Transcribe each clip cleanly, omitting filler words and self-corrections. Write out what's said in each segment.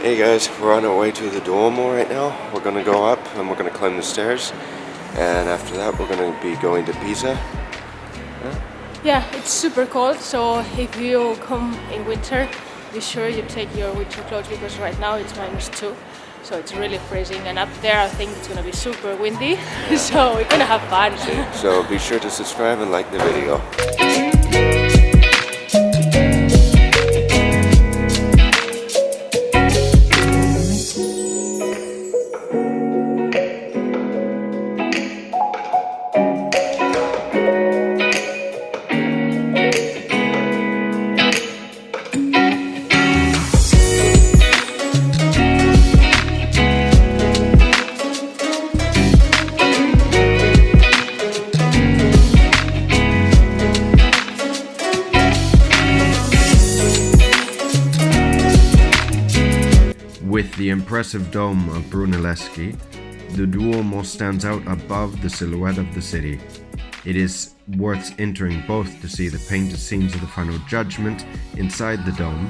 Hey guys, we're on our way to the Duomo right now. We're going to go up and we're going to climb the stairs, and after that we're going to be going to Pisa. Yeah, it's super cold, so if you come in winter, be sure you take your winter clothes because right now it's -2, so it's really freezing, and up there I think it's going to be super windy, so we're going to have fun. So be sure to subscribe and like the video. With the impressive Dome of Brunelleschi, the Duomo stands out above the silhouette of the city. It is worth entering both to see the painted scenes of the Final Judgment inside the dome,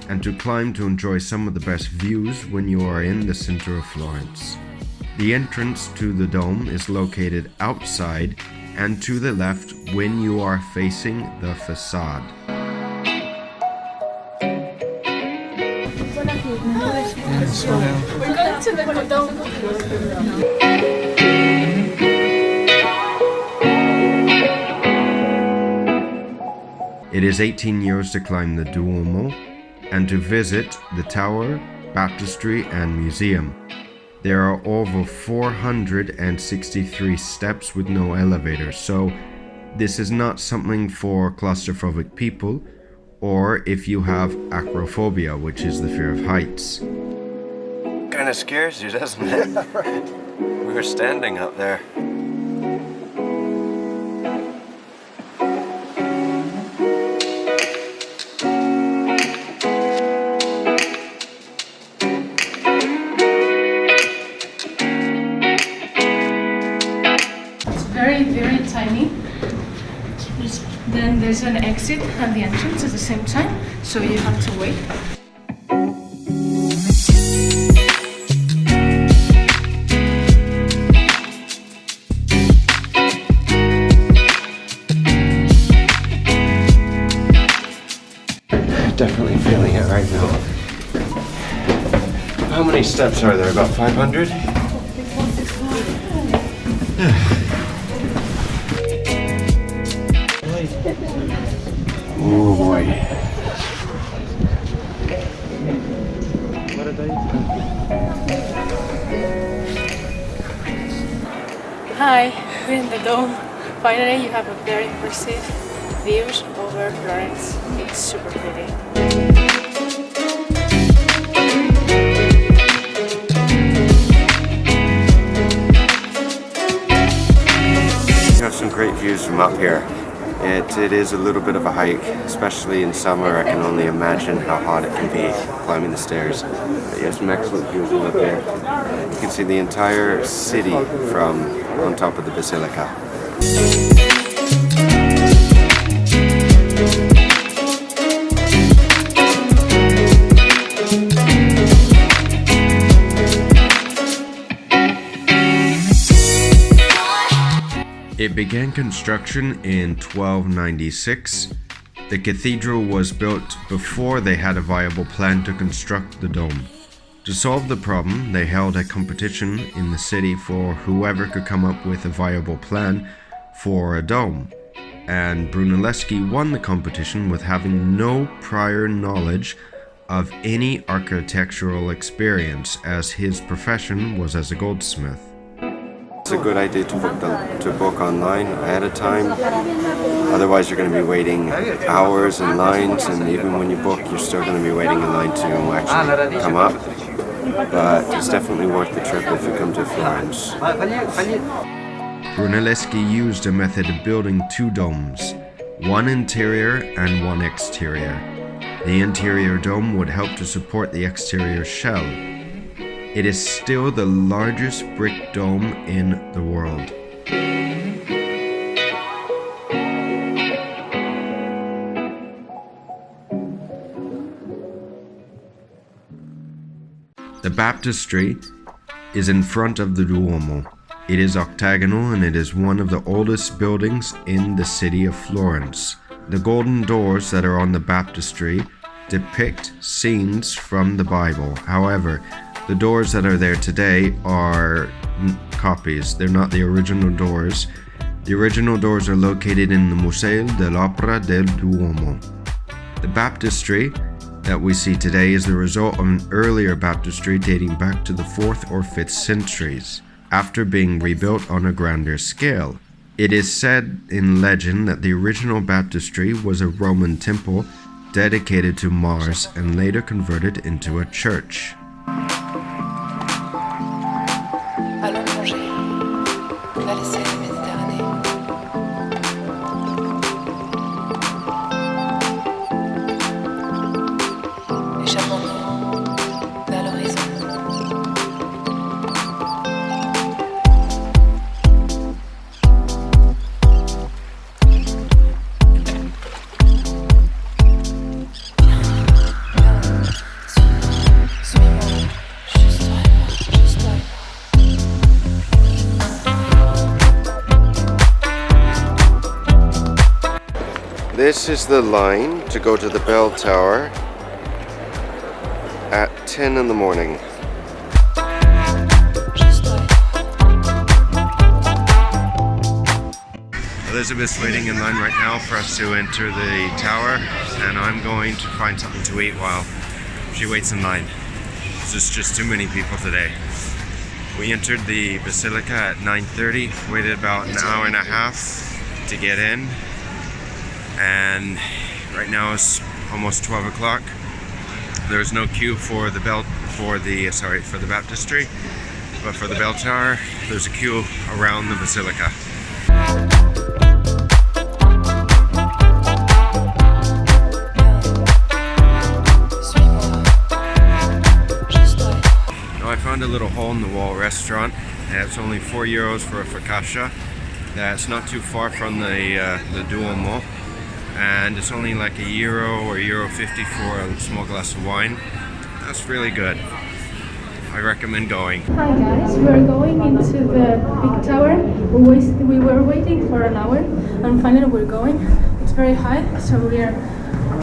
and to climb to enjoy some of the best views when you are in the center of Florence. The entrance to the dome is located outside and to the left when you are facing the facade. We're going to the dome. It is 18 years to climb the Duomo and to visit the tower, baptistry and museum. There are over 463 steps with no elevator, so this is not something for claustrophobic people or if you have acrophobia, which is the fear of heights. Kind of scares you, doesn't it? Right. We were standing up there. It's very, very tiny. Then there's an exit and the entrance at the same time, so you have to wait. Definitely feeling it right now. How many steps are there? About 500? Oh boy. Hi, we're in the dome. Finally, you have a very impressive views over Florence. It's super pretty. You have some great views from up here. It is a little bit of a hike, especially in summer. I can only imagine how hot it can be climbing the stairs. But you have some excellent views from up here. You can see the entire city from on top of the basilica. It began construction in 1296. The cathedral was built before they had a viable plan to construct the dome. To solve the problem, they held a competition in the city for whoever could come up with a viable plan for a dome. And Brunelleschi won the competition with having no prior knowledge of any architectural experience, as his profession was as a goldsmith. It's a good idea to book online ahead of time. Otherwise you're going to be waiting hours in lines, and even when you book you're still going to be waiting in line to actually come up. But it's definitely worth the trip if you come to Florence. Brunelleschi used a method of building two domes, one interior and one exterior. The interior dome would help to support the exterior shell. It is still the largest brick dome in the world. The Baptistry is in front of the Duomo. It is octagonal and it is one of the oldest buildings in the city of Florence. The golden doors that are on the Baptistry depict scenes from the Bible. However, the doors that are there today are copies. They're not the original doors. The original doors are located in the Museo dell'Opera del Duomo. The Baptistry that we see today is the result of an earlier baptistry dating back to the 4th or 5th centuries, after being rebuilt on a grander scale. It is said in legend that the original baptistry was a Roman temple dedicated to Mars and later converted into a church. Allons manger. La laisser la Méditerranée. Échappons-nous vers l'horizon. This is the line to go to the bell tower at 10 in the morning. Elizabeth's waiting in line right now for us to enter the tower, and I'm going to find something to eat while she waits in line. There's just too many people today. We entered the Basilica at 9:30, waited about an hour and a half to get in, and right now it's almost 12 o'clock. There's no queue for the baptistry, but for the bell tower, there's a queue around the basilica. Now I found a little hole-in-the-wall restaurant, and it's only €4 for a focaccia. That's not too far from the Duomo, and it's only like €1 or €1.50 for a small glass of wine. That's really good. I recommend going. Hi guys, we are going into the big tower. We were waiting for an hour and finally we're going. It's very high, so we are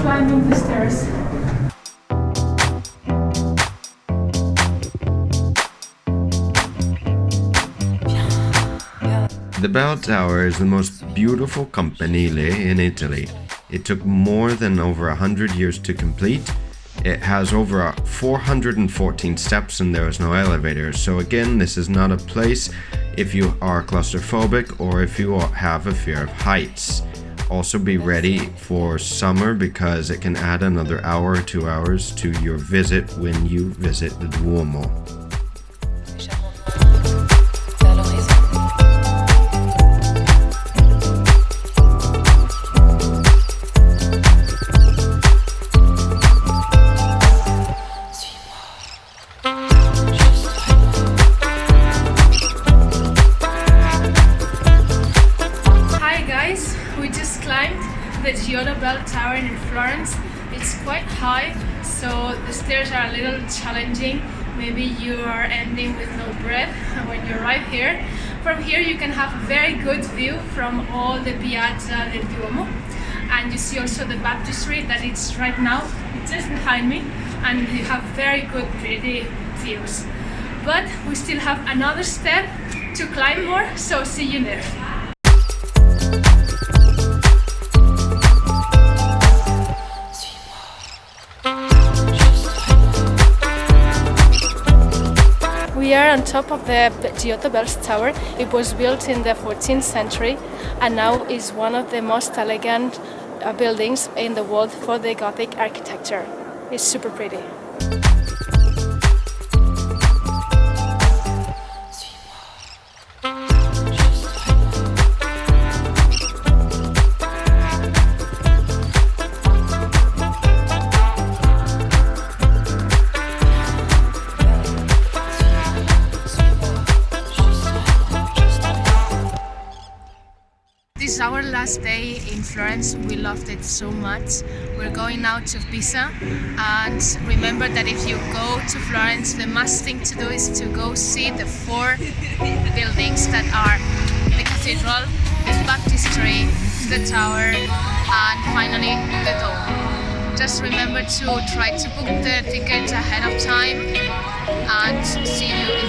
climbing the stairs. The bell tower is the most beautiful campanile in Italy. It took more than over 100 years to complete. It has over 414 steps and there is no elevator. So again, this is not a place if you are claustrophobic or if you have a fear of heights. Also be ready for summer because it can add another hour or 2 hours to your visit when you visit the Duomo. The Giotto bell tower in Florence. It's quite high, so the stairs are a little challenging. Maybe you are ending with no breath when you arrive here. From here you can have a very good view from all the Piazza del Duomo, and you see also the Baptistry that it's right now just behind me, and you have very good pretty views. But we still have another step to climb more, so see you there. We are on top of the Giotto Bells Tower. It was built in the 14th century and now is one of the most elegant buildings in the world for the Gothic architecture. It's super pretty. This is our last day in Florence. We loved it so much. We're going now to Pisa, and remember that if you go to Florence, the must thing to do is to go see the 4 buildings that are the Cathedral, the Baptistry, the Tower, and finally the Dome. Just remember to try to book the tickets ahead of time, and see you in